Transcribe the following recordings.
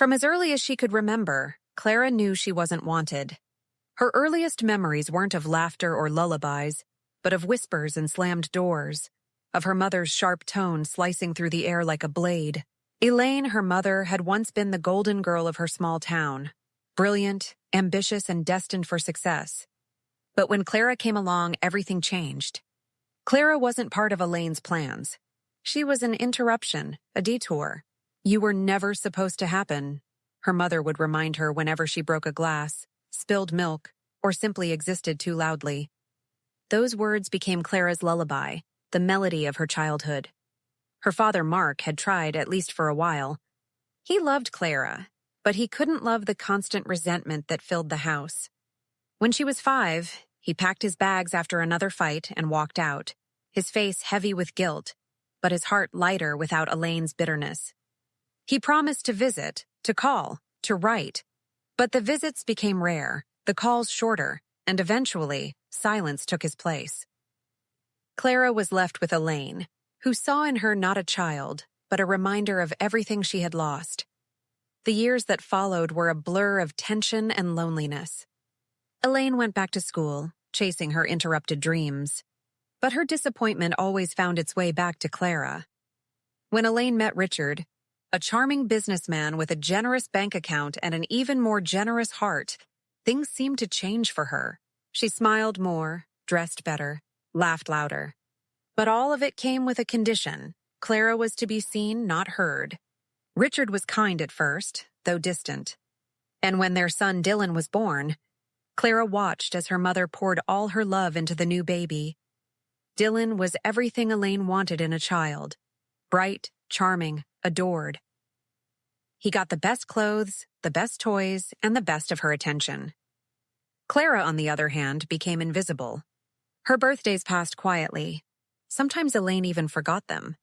From as early as she could remember, Clara knew she wasn't wanted. Her earliest memories weren't of laughter or lullabies, but of whispers and slammed doors, of her mother's sharp tone slicing through the air like a blade. Elaine, her mother, had once been the golden girl of her small town, brilliant, ambitious, and destined for success. But when Clara came along, everything changed. Clara wasn't part of Elaine's plans. She was an interruption, a detour. You were never supposed to happen, her mother would remind her whenever she broke a glass, spilled milk, or simply existed too loudly. Those words became Clara's lullaby, the melody of her childhood. Her father, Mark, had tried, at least for a while. He loved Clara, but he couldn't love the constant resentment that filled the house. When she was 5, he packed his bags after another fight and walked out, his face heavy with guilt, but his heart lighter without Elaine's bitterness. He promised to visit, to call, to write, but the visits became rare, the calls shorter, and eventually, silence took his place. Clara was left with Elaine, who saw in her not a child, but a reminder of everything she had lost. The years that followed were a blur of tension and loneliness. Elaine went back to school, chasing her interrupted dreams. But her disappointment always found its way back to Clara. When Elaine met Richard, a charming businessman with a generous bank account and an even more generous heart, things seemed to change for her. She smiled more, dressed better, laughed louder. But all of it came with a condition. Clara was to be seen, not heard. Richard was kind at first, though distant. And when their son Dylan was born, Clara watched as her mother poured all her love into the new baby. Dylan was everything Elaine wanted in a child. Bright, charming, adored. He got the best clothes, the best toys, and the best of her attention. Clara, on the other hand, became invisible. Her birthdays passed quietly. Sometimes Elaine even forgot them.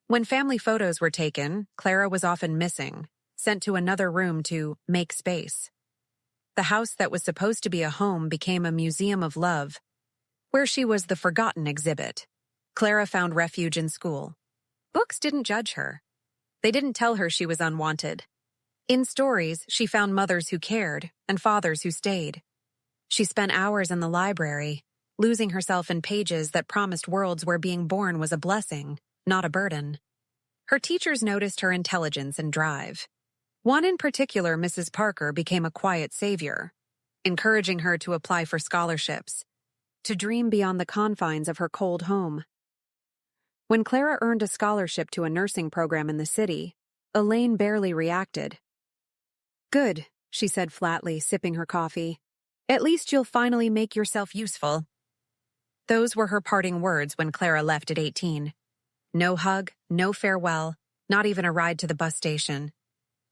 When family photos were taken, Clara was often missing, sent to another room to make space. The house that was supposed to be a home became a museum of love, where she was the forgotten exhibit. Clara found refuge in school. Books didn't judge her. They didn't tell her she was unwanted. In stories, she found mothers who cared and fathers who stayed. She spent hours in the library, losing herself in pages that promised worlds where being born was a blessing, not a burden. Her teachers noticed her intelligence and drive. One in particular, Mrs. Parker, became a quiet savior, encouraging her to apply for scholarships, to dream beyond the confines of her cold home. When Clara earned a scholarship to a nursing program in the city, Elaine barely reacted. "Good," she said flatly, sipping her coffee. "At least you'll finally make yourself useful." Those were her parting words when Clara left at 18. No hug, no farewell, not even a ride to the bus station.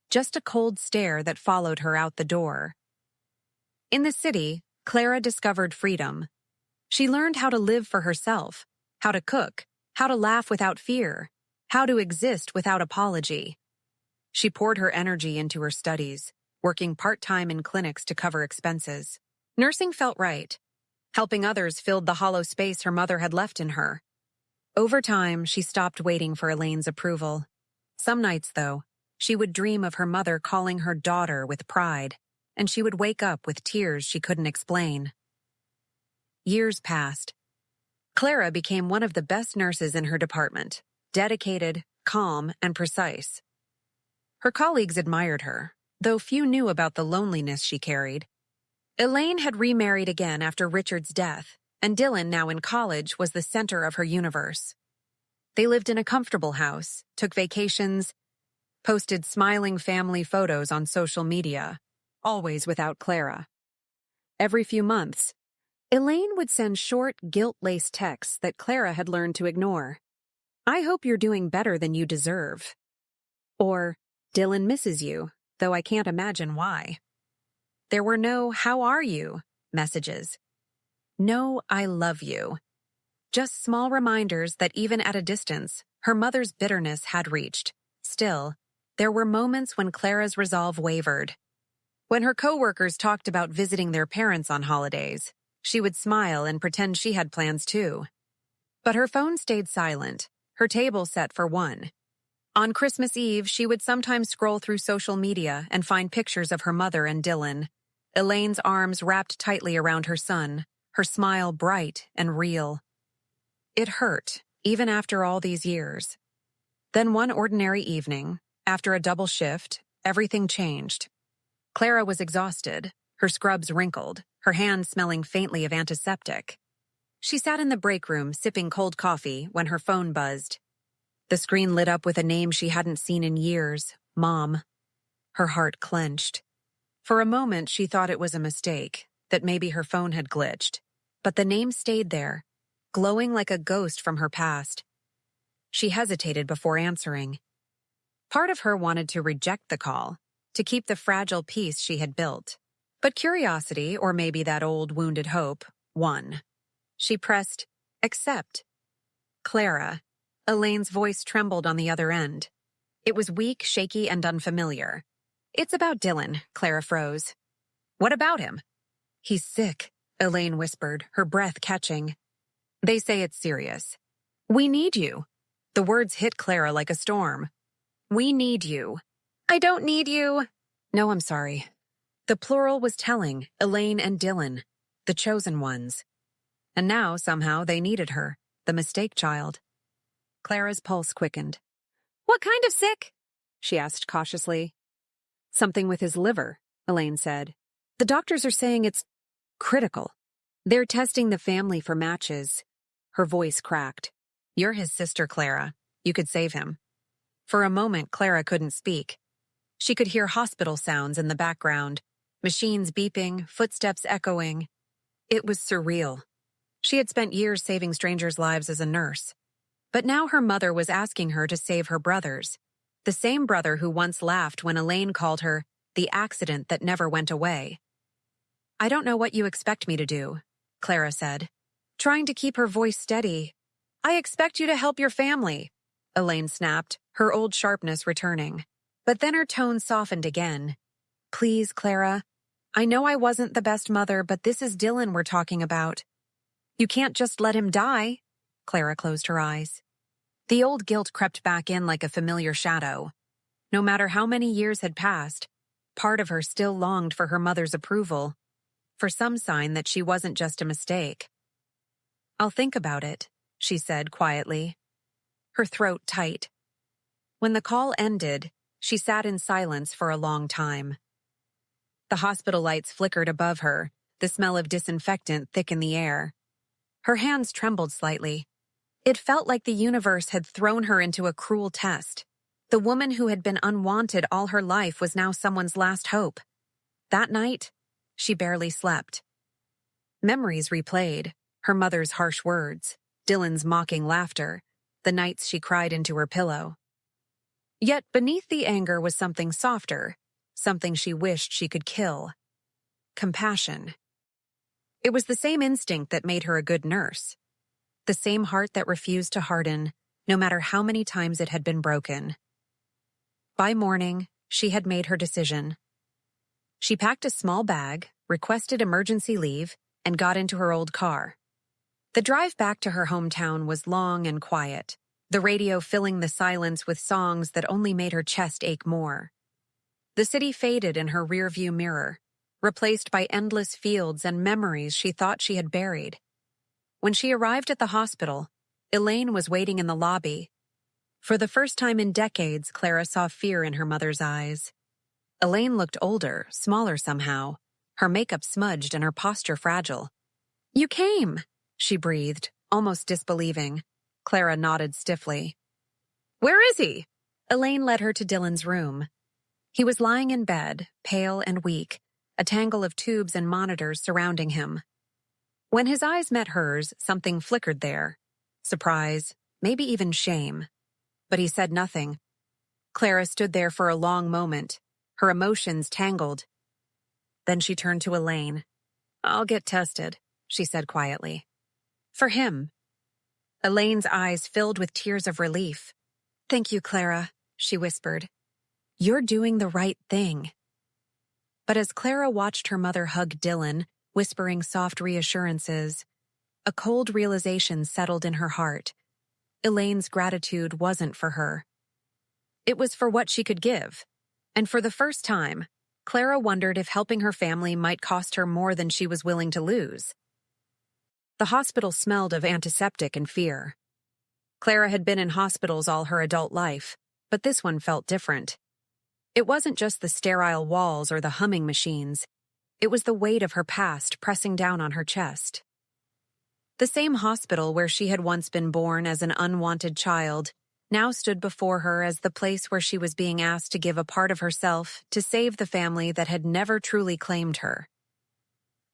Just a cold stare that followed her out the door. In the city, Clara discovered freedom. She learned how to live for herself, how to cook, how to laugh without fear, how to exist without apology. She poured her energy into her studies, working part-time in clinics to cover expenses. Nursing felt right. Helping others filled the hollow space her mother had left in her. Over time, she stopped waiting for Elaine's approval. Some nights, though, she would dream of her mother calling her daughter with pride, and she would wake up with tears she couldn't explain. Years passed. Clara became one of the best nurses in her department, dedicated, calm, and precise. Her colleagues admired her, though few knew about the loneliness she carried. Elaine had remarried again after Richard's death, and Dylan, now in college, was the center of her universe. They lived in a comfortable house, took vacations, posted smiling family photos on social media, always without Clara. Every few months, Elaine would send short, guilt-laced texts that Clara had learned to ignore. "I hope you're doing better than you deserve." Or, "Dylan misses you, though I can't imagine why." There were no "how are you" messages. No "I love you." Just small reminders that even at a distance, her mother's bitterness had reached. Still, there were moments when Clara's resolve wavered. When her coworkers talked about visiting their parents on holidays, she would smile and pretend she had plans too. But her phone stayed silent, her table set for one. On Christmas Eve, she would sometimes scroll through social media and find pictures of her mother and Dylan. Elaine's arms wrapped tightly around her son, her smile bright and real. It hurt, even after all these years. Then one ordinary evening, after a double shift, everything changed. Clara was exhausted, her scrubs wrinkled, her hands smelling faintly of antiseptic. She sat in the break room sipping cold coffee when her phone buzzed. The screen lit up with a name she hadn't seen in years, Mom. Her heart clenched. For a moment, she thought it was a mistake, that maybe her phone had glitched. But the name stayed there, glowing like a ghost from her past. She hesitated before answering. Part of her wanted to reject the call, to keep the fragile peace she had built. But curiosity, or maybe that old wounded hope, won. She pressed, accept. Clara. Elaine's voice trembled on the other end. It was weak, shaky, and unfamiliar. It's about Dylan, Clara froze. What about him? He's sick, Elaine whispered, her breath catching. They say it's serious. We need you. The words hit Clara like a storm. We need you. I don't need you. No, I'm sorry. The plural was telling, Elaine and Dylan, the chosen ones. And now, somehow, they needed her, the mistake child. Clara's pulse quickened. What kind of sick? She asked cautiously. Something with his liver, Elaine said. The doctors are saying it's critical. They're testing the family for matches. Her voice cracked. You're his sister, Clara. You could save him. For a moment, Clara couldn't speak. She could hear hospital sounds in the background, machines beeping, footsteps echoing. It was surreal. She had spent years saving strangers' lives as a nurse. But now her mother was asking her to save her brothers, the same brother who once laughed when Elaine called her the accident that never went away. I don't know what you expect me to do, Clara said, trying to keep her voice steady. I expect you to help your family, Elaine snapped, her old sharpness returning. But then her tone softened again. Please, Clara. I know I wasn't the best mother, but this is Dylan we're talking about. You can't just let him die. Clara closed her eyes. The old guilt crept back in like a familiar shadow. No matter how many years had passed, part of her still longed for her mother's approval, for some sign that she wasn't just a mistake. I'll think about it, she said quietly, her throat tight. When the call ended, she sat in silence for a long time. The hospital lights flickered above her, the smell of disinfectant thick in the air. Her hands trembled slightly. It felt like the universe had thrown her into a cruel test. The woman who had been unwanted all her life was now someone's last hope. That night, she barely slept. Memories replayed, her mother's harsh words, Dylan's mocking laughter, the nights she cried into her pillow. Yet beneath the anger was something softer, something she wished she could kill. Compassion. It was the same instinct that made her a good nurse. The same heart that refused to harden, no matter how many times it had been broken. By morning, she had made her decision. She packed a small bag, requested emergency leave, and got into her old car. The drive back to her hometown was long and quiet, the radio filling the silence with songs that only made her chest ache more. The city faded in her rearview mirror, replaced by endless fields and memories she thought she had buried. When she arrived at the hospital, Elaine was waiting in the lobby. For the first time in decades, Clara saw fear in her mother's eyes. Elaine looked older, smaller somehow, her makeup smudged and her posture fragile. You came, she breathed, almost disbelieving. Clara nodded stiffly. Where is he? Elaine led her to Dylan's room. He was lying in bed, pale and weak, a tangle of tubes and monitors surrounding him. When his eyes met hers, something flickered there. Surprise, maybe even shame. But he said nothing. Clara stood there for a long moment, her emotions tangled. Then she turned to Elaine. I'll get tested, she said quietly. For him. Elaine's eyes filled with tears of relief. Thank you, Clara, she whispered. You're doing the right thing. But as Clara watched her mother hug Dylan, whispering soft reassurances, a cold realization settled in her heart. Elaine's gratitude wasn't for her. It was for what she could give. And for the first time, Clara wondered if helping her family might cost her more than she was willing to lose. The hospital smelled of antiseptic and fear. Clara had been in hospitals all her adult life, but this one felt different. It wasn't just the sterile walls or the humming machines. It was the weight of her past pressing down on her chest. The same hospital where she had once been born as an unwanted child now stood before her as the place where she was being asked to give a part of herself to save the family that had never truly claimed her.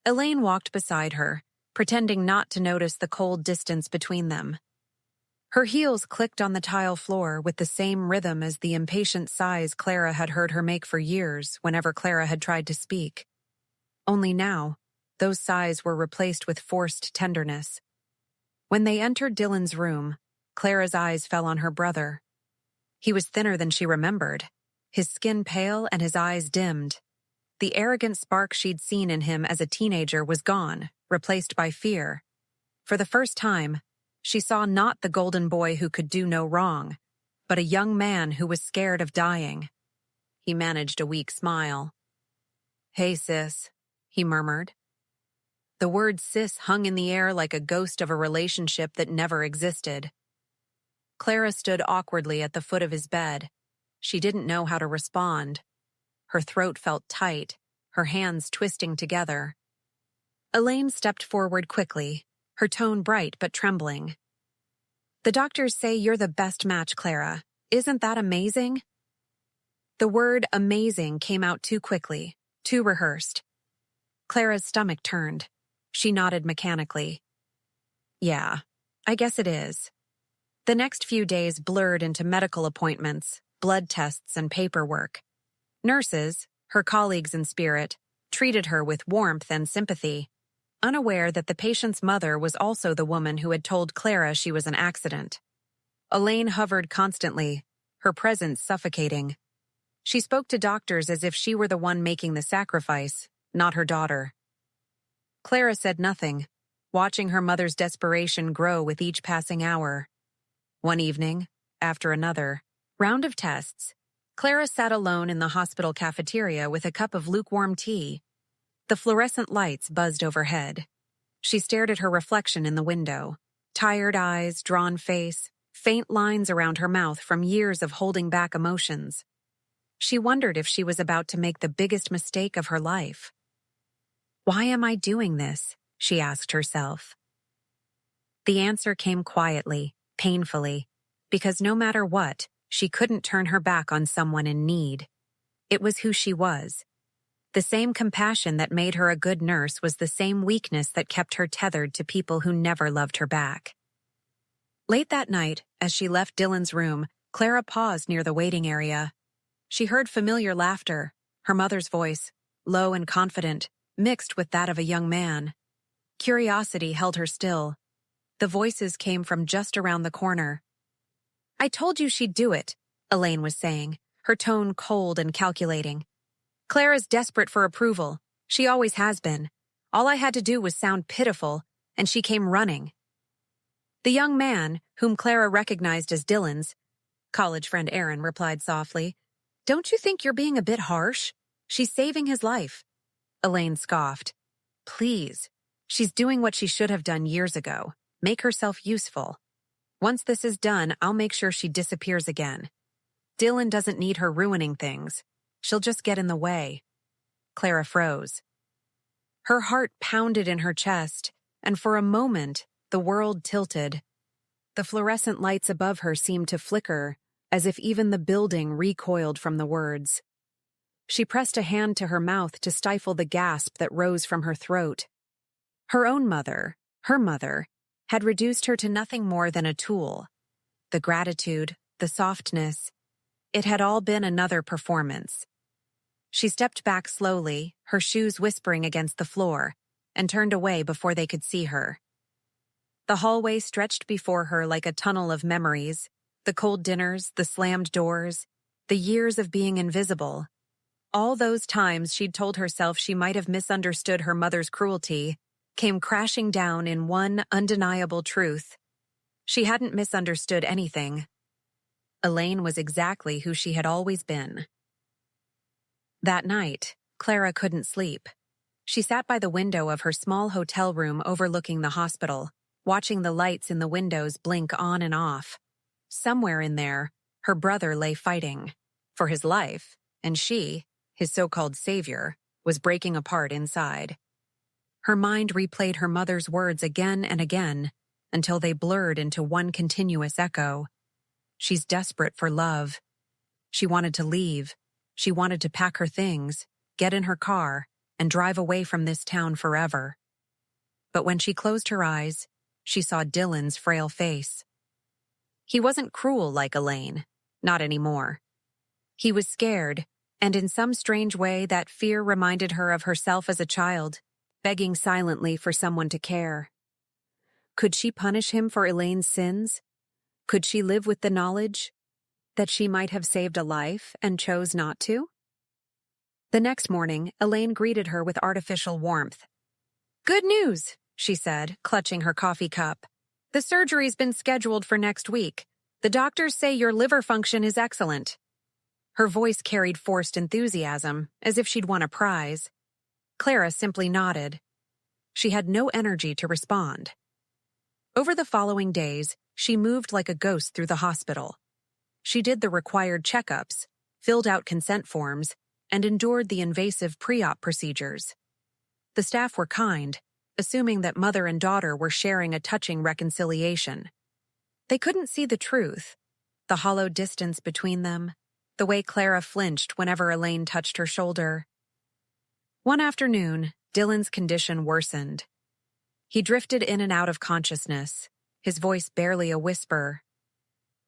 Elaine walked beside her, pretending not to notice the cold distance between them. Her heels clicked on the tile floor with the same rhythm as the impatient sighs Clara had heard her make for years whenever Clara had tried to speak. Only now, those sighs were replaced with forced tenderness. When they entered Dylan's room, Clara's eyes fell on her brother. He was thinner than she remembered, his skin pale and his eyes dimmed. The arrogant spark she'd seen in him as a teenager was gone, replaced by fear. For the first time, she saw not the golden boy who could do no wrong, but a young man who was scared of dying. He managed a weak smile. "Hey, sis," he murmured. The word sis hung in the air like a ghost of a relationship that never existed. Clara stood awkwardly at the foot of his bed. She didn't know how to respond. Her throat felt tight, her hands twisting together. Elaine stepped forward quickly, her tone bright but trembling. "The doctors say you're the best match, Clara. Isn't that amazing?" The word amazing came out too quickly, too rehearsed. Clara's stomach turned. She nodded mechanically. "Yeah, I guess it is." The next few days blurred into medical appointments, blood tests, and paperwork. Nurses, her colleagues in spirit, treated her with warmth and sympathy, unaware that the patient's mother was also the woman who had told Clara she was an accident. Elaine hovered constantly, her presence suffocating. She spoke to doctors as if she were the one making the sacrifice, not her daughter. Clara said nothing, watching her mother's desperation grow with each passing hour. One evening, after another round of tests, Clara sat alone in the hospital cafeteria with a cup of lukewarm tea. The fluorescent lights buzzed overhead. She stared at her reflection in the window. Tired eyes, drawn face, faint lines around her mouth from years of holding back emotions. She wondered if she was about to make the biggest mistake of her life. "Why am I doing this?" she asked herself. The answer came quietly, painfully, because no matter what, she couldn't turn her back on someone in need. It was who she was. The same compassion that made her a good nurse was the same weakness that kept her tethered to people who never loved her back. Late that night, as she left Dylan's room, Clara paused near the waiting area. She heard familiar laughter, her mother's voice, low and confident, mixed with that of a young man. Curiosity held her still. The voices came from just around the corner. "I told you she'd do it," Elaine was saying, her tone cold and calculating. "Clara's desperate for approval. She always has been. All I had to do was sound pitiful, and she came running." The young man, whom Clara recognized as Dylan's college friend Aaron, replied softly, "Don't you think you're being a bit harsh? She's saving his life." Elaine scoffed. "Please. She's doing what she should have done years ago. Make herself useful. Once this is done, I'll make sure she disappears again. Dylan doesn't need her ruining things. She'll just get in the way." Clara froze. Her heart pounded in her chest, and for a moment, the world tilted. The fluorescent lights above her seemed to flicker, as if even the building recoiled from the words. She pressed a hand to her mouth to stifle the gasp that rose from her throat. Her own mother, her mother, had reduced her to nothing more than a tool. The gratitude, the softness, it had all been another performance. She stepped back slowly, her shoes whispering against the floor, and turned away before they could see her. The hallway stretched before her like a tunnel of memories, the cold dinners, the slammed doors, the years of being invisible. All those times she'd told herself she might have misunderstood her mother's cruelty came crashing down in one undeniable truth. She hadn't misunderstood anything. Elaine was exactly who she had always been. That night, Clara couldn't sleep. She sat by the window of her small hotel room overlooking the hospital, watching the lights in the windows blink on and off. Somewhere in there, her brother lay fighting for his life, and she, his so-called savior, was breaking apart inside. Her mind replayed her mother's words again and again until they blurred into one continuous echo. She's desperate for love. She wanted to leave. She wanted to pack her things, get in her car, and drive away from this town forever. But when she closed her eyes, she saw Dylan's frail face. He wasn't cruel like Elaine, not anymore. He was scared, and in some strange way that fear reminded her of herself as a child, begging silently for someone to care. Could she punish him for Elaine's sins? Could she live with the knowledge that she might have saved a life and chose not to? The next morning, Elaine greeted her with artificial warmth. "Good news," she said, clutching her coffee cup. "The surgery's been scheduled for next week. The doctors say your liver function is excellent." Her voice carried forced enthusiasm, as if she'd won a prize. Clara simply nodded. She had no energy to respond. Over the following days, she moved like a ghost through the hospital. She did the required checkups, filled out consent forms, and endured the invasive pre-op procedures. The staff were kind, assuming that mother and daughter were sharing a touching reconciliation. They couldn't see the truth, the hollow distance between them, the way Clara flinched whenever Elaine touched her shoulder. One afternoon, Dylan's condition worsened. He drifted in and out of consciousness, his voice barely a whisper.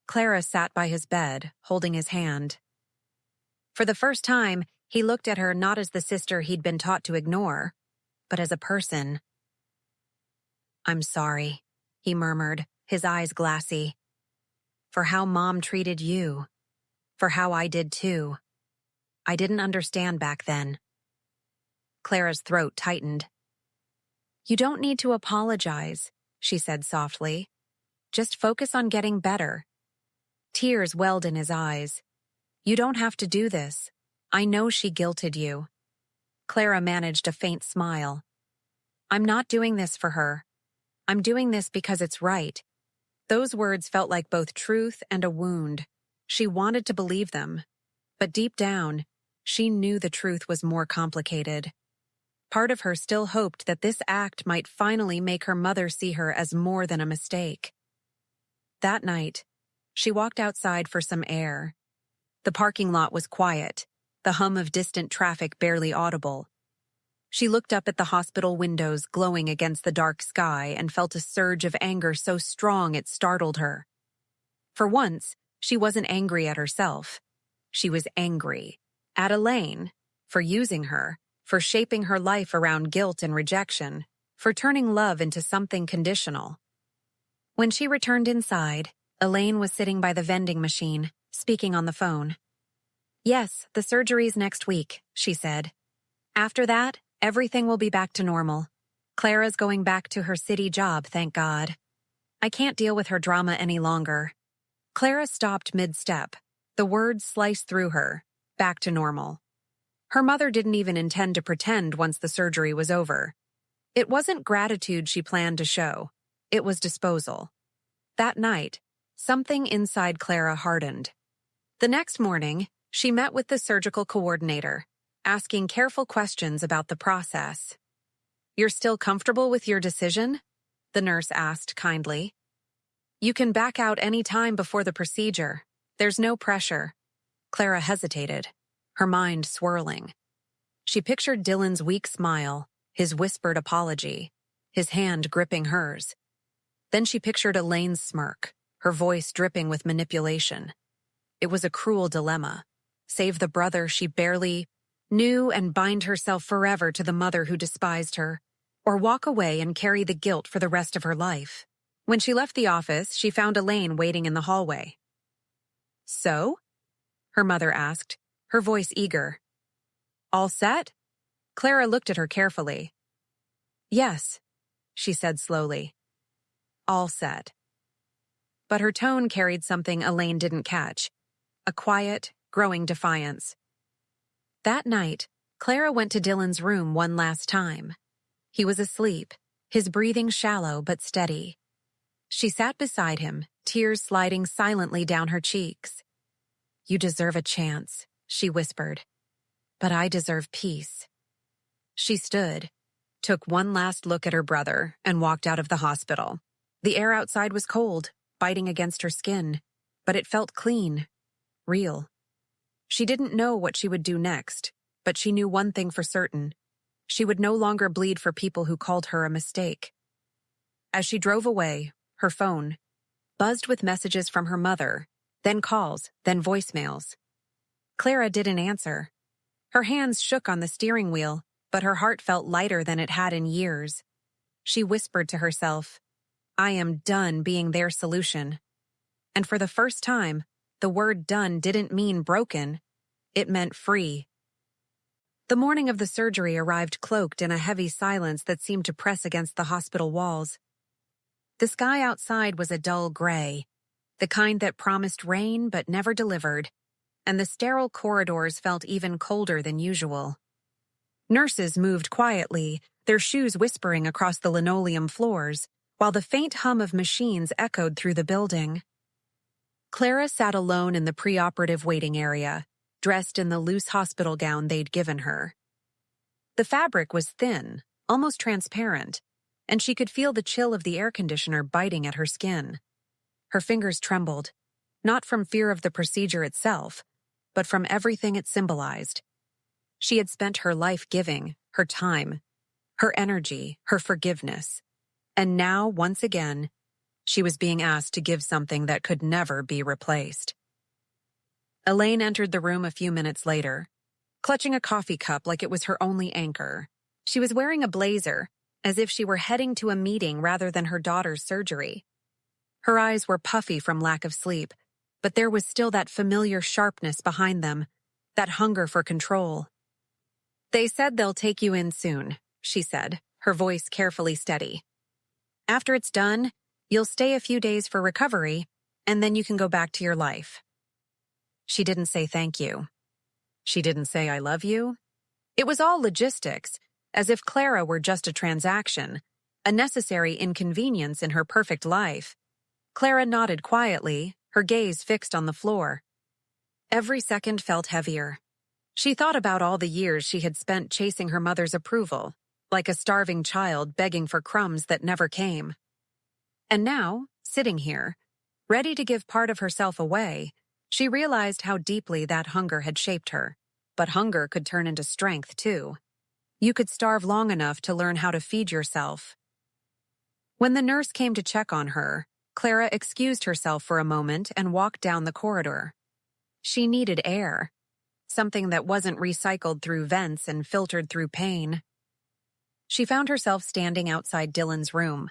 Clara sat by his bed, holding his hand. For the first time, he looked at her not as the sister he'd been taught to ignore, but as a person. "I'm sorry," he murmured, his eyes glassy. "For how Mom treated you. For how I did too. I didn't understand back then." Clara's throat tightened. "You don't need to apologize," she said softly. "Just focus on getting better." Tears welled in his eyes. "You don't have to do this. I know she guilted you." Clara managed a faint smile. "I'm not doing this for her. I'm doing this because it's right." Those words felt like both truth and a wound. She wanted to believe them, but deep down, she knew the truth was more complicated. Part of her still hoped that this act might finally make her mother see her as more than a mistake. That night, she walked outside for some air. The parking lot was quiet, the hum of distant traffic barely audible. She looked up at the hospital windows glowing against the dark sky and felt a surge of anger so strong it startled her. For once, she wasn't angry at herself. She was angry at Elaine for using her, for shaping her life around guilt and rejection, for turning love into something conditional. When she returned inside, Elaine was sitting by the vending machine, speaking on the phone. "Yes, the surgery's next week," she said. "After that, everything will be back to normal. Clara's going back to her city job, thank God. I can't deal with her drama any longer." Clara stopped mid-step. The words sliced through her. Back to normal. Her mother didn't even intend to pretend once the surgery was over. It wasn't gratitude she planned to show. It was disposal. That night, something inside Clara hardened. The next morning, she met with the surgical coordinator, asking careful questions about the process. "You're still comfortable with your decision?" the nurse asked kindly. "You can back out any time before the procedure. There's no pressure." Clara hesitated, her mind swirling. She pictured Dylan's weak smile, his whispered apology, his hand gripping hers. Then she pictured Elaine's smirk, her voice dripping with manipulation. It was a cruel dilemma. Save the brother she barely knew and bind herself forever to the mother who despised her, or walk away and carry the guilt for the rest of her life. When she left the office, she found Elaine waiting in the hallway. "So?" her mother asked, her voice eager. "All set?" Clara looked at her carefully. "Yes," she said slowly. "All set." but her tone carried something Elaine didn't catch, a quiet, growing defiance. That night, Clara went to Dylan's room one last time. He was asleep, his breathing shallow but steady. She sat beside him, tears sliding silently down her cheeks. "You deserve a chance," she whispered. "But I deserve peace." She stood, took one last look at her brother, and walked out of the hospital. The air outside was cold, biting against her skin, but it felt clean, real. She didn't know what she would do next, but she knew one thing for certain. She would no longer bleed for people who called her a mistake. As she drove away, her phone buzzed with messages from her mother, then calls, then voicemails. Clara didn't answer. Her hands shook on the steering wheel, but her heart felt lighter than it had in years. She whispered to herself, "I am done being their solution." And for the first time, the word done didn't mean broken. It meant free. The morning of the surgery arrived cloaked in a heavy silence that seemed to press against the hospital walls. The sky outside was a dull gray, the kind that promised rain but never delivered, and the sterile corridors felt even colder than usual. Nurses moved quietly, their shoes whispering across the linoleum floors, while the faint hum of machines echoed through the building. Clara sat alone in the preoperative waiting area, dressed in the loose hospital gown they'd given her. The fabric was thin, almost transparent, and she could feel the chill of the air conditioner biting at her skin. Her fingers trembled, not from fear of the procedure itself, but from everything it symbolized. She had spent her life giving, her time, her energy, her forgiveness. And now, once again, she was being asked to give something that could never be replaced. Elaine entered the room a few minutes later, clutching a coffee cup like it was her only anchor. She was wearing a blazer, as if she were heading to a meeting rather than her daughter's surgery. Her eyes were puffy from lack of sleep, but there was still that familiar sharpness behind them, that hunger for control. "They said they'll take you in soon," she said, her voice carefully steady. "After it's done, you'll stay a few days for recovery, and then you can go back to your life." She didn't say thank you. She didn't say I love you. It was all logistics, as if Clara were just a transaction, a necessary inconvenience in her perfect life. Clara nodded quietly, her gaze fixed on the floor. Every second felt heavier. She thought about all the years she had spent chasing her mother's approval, like a starving child begging for crumbs that never came. And now, sitting here, ready to give part of herself away, she realized how deeply that hunger had shaped her. But hunger could turn into strength, too. You could starve long enough to learn how to feed yourself. When the nurse came to check on her, Clara excused herself for a moment and walked down the corridor. She needed air, something that wasn't recycled through vents and filtered through pain. She found herself standing outside Dylan's room.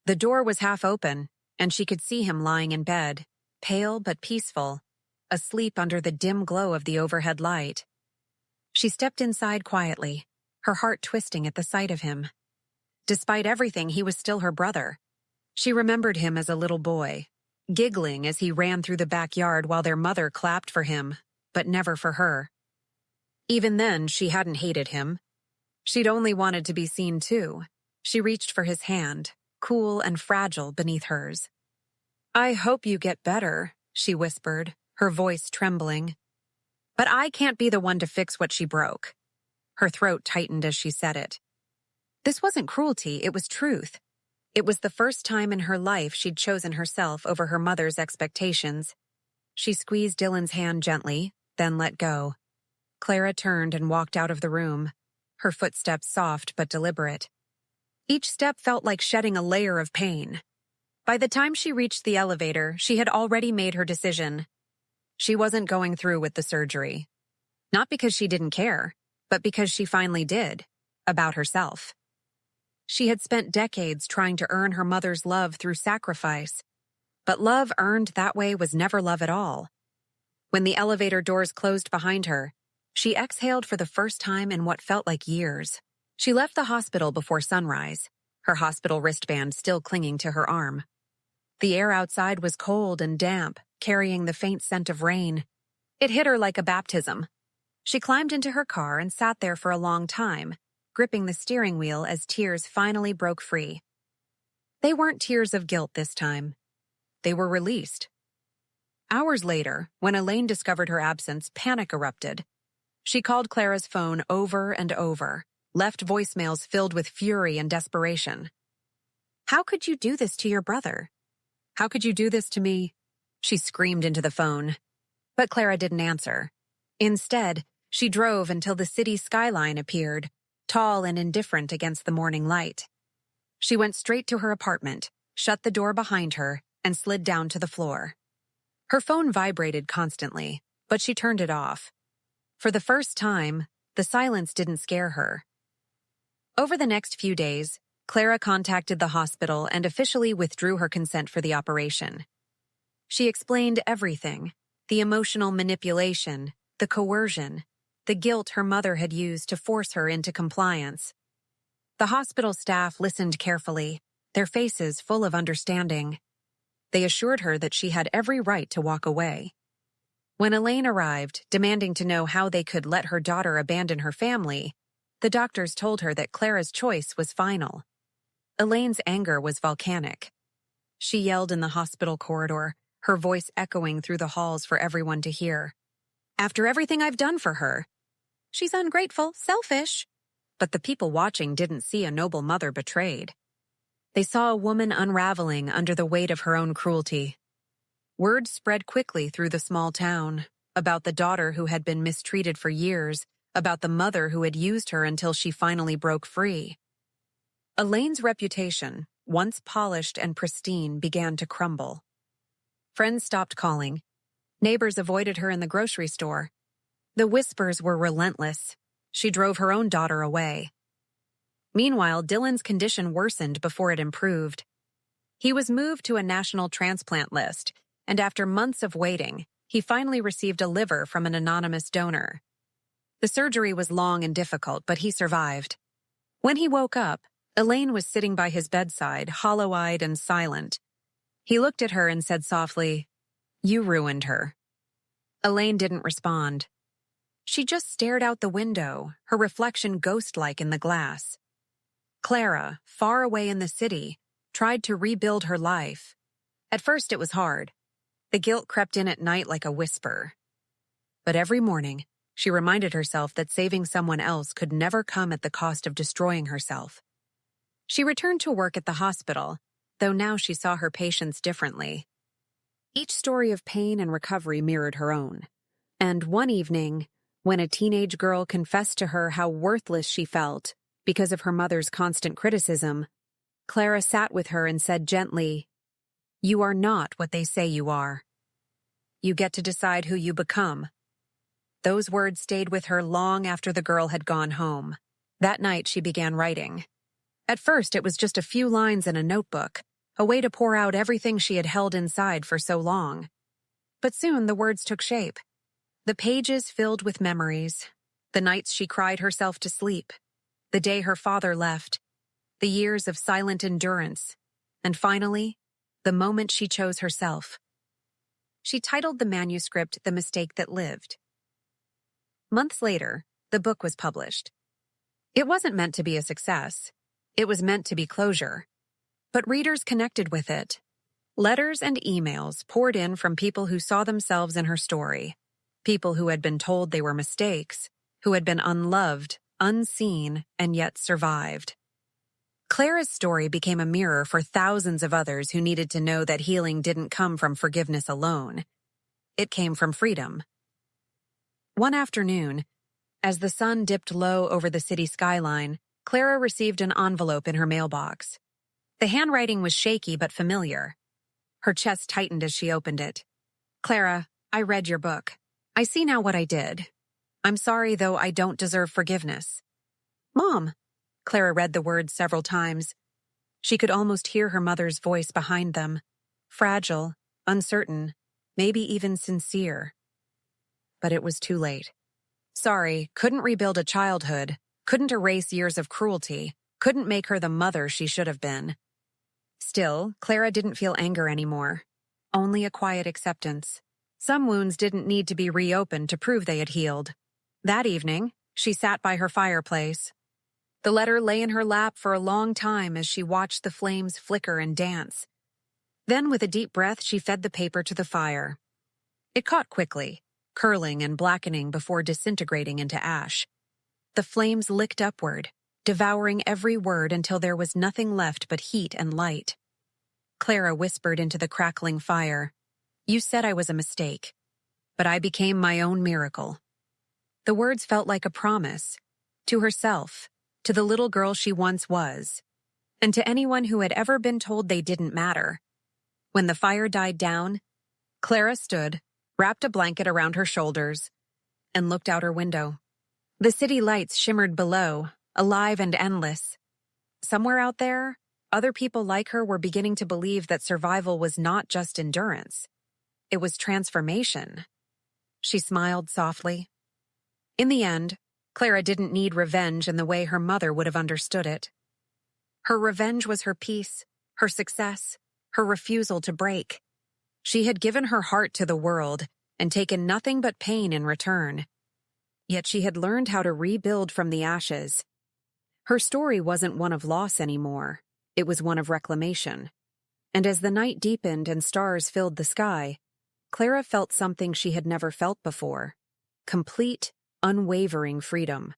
The door was half open, and she could see him lying in bed, pale but peaceful, asleep under the dim glow of the overhead light. She stepped inside quietly, her heart twisting at the sight of him. Despite everything, he was still her brother. She remembered him as a little boy, giggling as he ran through the backyard while their mother clapped for him, but never for her. Even then, she hadn't hated him. She'd only wanted to be seen too. She reached for his hand, cool and fragile beneath hers. "I hope you get better," she whispered, her voice trembling. "But I can't be the one to fix what she broke." Her throat tightened as she said it. This wasn't cruelty, it was truth. It was the first time in her life she'd chosen herself over her mother's expectations. She squeezed Dylan's hand gently, then let go. Clara turned and walked out of the room, her footsteps soft but deliberate. Each step felt like shedding a layer of pain. By the time she reached the elevator, she had already made her decision. She wasn't going through with the surgery. Not because she didn't care, but because she finally did, about herself. She had spent decades trying to earn her mother's love through sacrifice, but love earned that way was never love at all. When the elevator doors closed behind her, she exhaled for the first time in what felt like years. She left the hospital before sunrise, her hospital wristband still clinging to her arm. The air outside was cold and damp, carrying the faint scent of rain. It hit her like a baptism. She climbed into her car and sat there for a long time, gripping the steering wheel as tears finally broke free. They weren't tears of guilt this time. They were released. Hours later, when Elaine discovered her absence, panic erupted. She called Clara's phone over and over, left voicemails filled with fury and desperation. "How could you do this to your brother? How could you do this to me?" She screamed into the phone. But Clara didn't answer. Instead, she drove until the city skyline appeared, tall and indifferent against the morning light. She went straight to her apartment, shut the door behind her, and slid down to the floor. Her phone vibrated constantly, but she turned it off. For the first time, the silence didn't scare her. Over the next few days, Clara contacted the hospital and officially withdrew her consent for the operation. She explained everything: the emotional manipulation, the coercion, the guilt her mother had used to force her into compliance. The hospital staff listened carefully, their faces full of understanding. They assured her that she had every right to walk away. When Elaine arrived, demanding to know how they could let her daughter abandon her family, the doctors told her that Clara's choice was final. Elaine's anger was volcanic. She yelled in the hospital corridor, her voice echoing through the halls for everyone to hear. "After everything I've done for her, she's ungrateful, selfish." But the people watching didn't see a noble mother betrayed. They saw a woman unraveling under the weight of her own cruelty. Word spread quickly through the small town about the daughter who had been mistreated for years, about the mother who had used her until she finally broke free. Elaine's reputation, once polished and pristine, began to crumble. Friends stopped calling. Neighbors avoided her in the grocery store. The whispers were relentless. She drove her own daughter away. Meanwhile, Dylan's condition worsened before it improved. He was moved to a national transplant list, and after months of waiting, he finally received a liver from an anonymous donor. The surgery was long and difficult, but he survived. When he woke up, Elaine was sitting by his bedside, hollow-eyed and silent. He looked at her and said softly, "You ruined her." Elaine didn't respond. She just stared out the window, her reflection ghost-like in the glass. Clara, far away in the city, tried to rebuild her life. At first it was hard. The guilt crept in at night like a whisper. But every morning, she reminded herself that saving someone else could never come at the cost of destroying herself. She returned to work at the hospital, though now she saw her patients differently. Each story of pain and recovery mirrored her own. And one evening, when a teenage girl confessed to her how worthless she felt because of her mother's constant criticism, Clara sat with her and said gently, "You are not what they say you are. You get to decide who you become." Those words stayed with her long after the girl had gone home. That night she began writing. At first it was just a few lines in a notebook, a way to pour out everything she had held inside for so long. But soon the words took shape. The pages filled with memories, the nights she cried herself to sleep, the day her father left, the years of silent endurance, and finally, the moment she chose herself. She titled the manuscript "The Mistake That Lived." Months later, the book was published. It wasn't meant to be a success. It was meant to be closure. But readers connected with it. Letters and emails poured in from people who saw themselves in her story, people who had been told they were mistakes, who had been unloved, unseen, and yet survived. Clara's story became a mirror for thousands of others who needed to know that healing didn't come from forgiveness alone. It came from freedom. One afternoon, as the sun dipped low over the city skyline, Clara received an envelope in her mailbox. The handwriting was shaky but familiar. Her chest tightened as she opened it. "Clara, I read your book. I see now what I did. I'm sorry, though I don't deserve forgiveness." "Mom." Clara read the words several times. She could almost hear her mother's voice behind them. Fragile, uncertain, maybe even sincere. But it was too late. Sorry, couldn't rebuild a childhood, couldn't erase years of cruelty, couldn't make her the mother she should have been. Still, Clara didn't feel anger anymore. Only a quiet acceptance. Some wounds didn't need to be reopened to prove they had healed. That evening, she sat by her fireplace. The letter lay in her lap for a long time as she watched the flames flicker and dance. Then, with a deep breath, she fed the paper to the fire. It caught quickly, curling and blackening before disintegrating into ash. The flames licked upward, devouring every word until there was nothing left but heat and light. Clara whispered into the crackling fire, "You said I was a mistake, but I became my own miracle." The words felt like a promise, to herself, to the little girl she once was, and to anyone who had ever been told they didn't matter. When the fire died down, Clara stood, wrapped a blanket around her shoulders, and looked out her window. The city lights shimmered below, alive and endless. Somewhere out there, other people like her were beginning to believe that survival was not just endurance. It was transformation. She smiled softly. In the end, Clara didn't need revenge in the way her mother would have understood it. Her revenge was her peace, her success, her refusal to break. She had given her heart to the world and taken nothing but pain in return. Yet she had learned how to rebuild from the ashes. Her story wasn't one of loss anymore. It was one of reclamation. And as the night deepened and stars filled the sky, Clara felt something she had never felt before: complete, unwavering freedom.